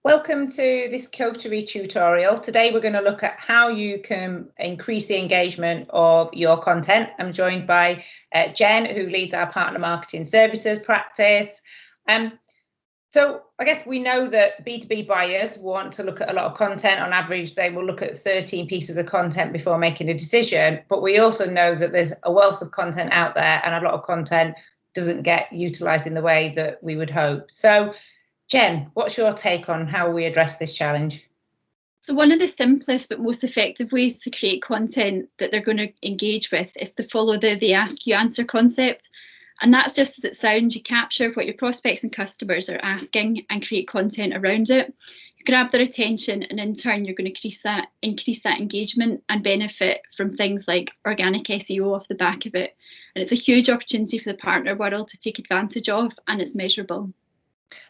Welcome to this Coterie tutorial. Today we're going to look at how you can increase the engagement of your content. I'm joined by Jen, who leads our partner marketing services practice. So I guess we know that B2B buyers want to look at a lot of content. On average, they will look at 13 pieces of content before making a decision. But we also know that there's a wealth of content out there, and a lot of content doesn't get utilised in the way that we would hope. So Jen, what's your take on how we address this challenge? So one of the simplest but most effective ways to create content that they're going to engage with is to follow the ask you answer concept. And that's just as it sounds. You capture what your prospects and customers are asking and create content around it. You grab their attention, and in turn you're going to increase that engagement and benefit from things like organic SEO off the back of it. And it's a huge opportunity for the partner world to take advantage of, and it's measurable.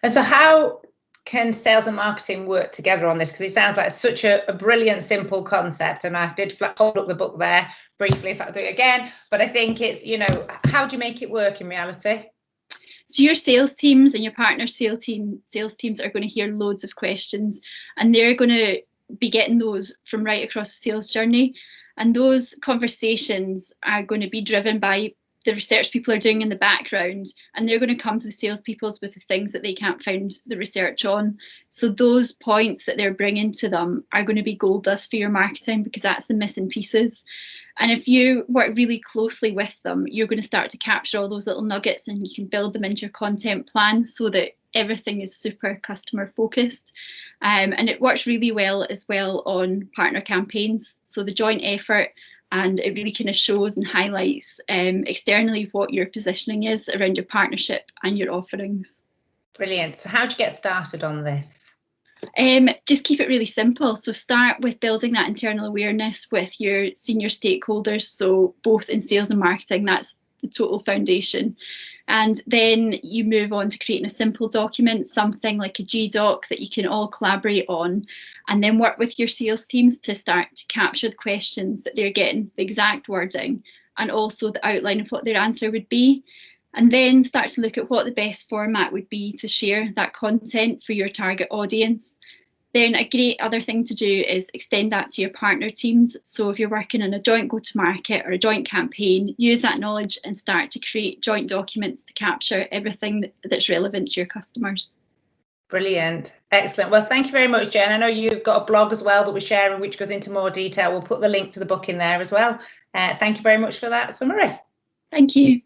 And so how can sales and marketing work together on this? Because it sounds like such a brilliant, simple concept. And I did hold up the book there briefly if I do it again. But I think it's, how do you make it work in reality? So your sales teams and your partner sales teams are going to hear loads of questions, and they're going to be getting those from right across the sales journey. And those conversations are going to be driven by the research people are doing in the background, and they're going to come to the salespeople with the things that they can't find the research on. So those points that they're bringing to them are going to be gold dust for your marketing, because that's the missing pieces. And if you work really closely with them, you're going to start to capture all those little nuggets, and you can build them into your content plan so that everything is super customer focused. And it works really well as well on partner campaigns. So the joint effort, and it really kind of shows and highlights externally what your positioning is around your partnership and your offerings. Brilliant. So how do you get started on this? Just keep it really simple. So start with building that internal awareness with your senior stakeholders. So both in sales and marketing, that's the total foundation. And then you move on to creating a simple document, something like a GDoc that you can all collaborate on, and then work with your sales teams to start to capture the questions that they're getting, the exact wording, and also the outline of what their answer would be. And then start to look at what the best format would be to share that content for your target audience. Then a great other thing to do is extend that to your partner teams. So if you're working on a joint go-to-market or a joint campaign, use that knowledge and start to create joint documents to capture everything that's relevant to your customers. Brilliant. Excellent. Well, thank you very much, Jen. I know you've got a blog as well that we're sharing, which goes into more detail. We'll put the link to the book in there as well. Thank you very much for that summary. Thank you.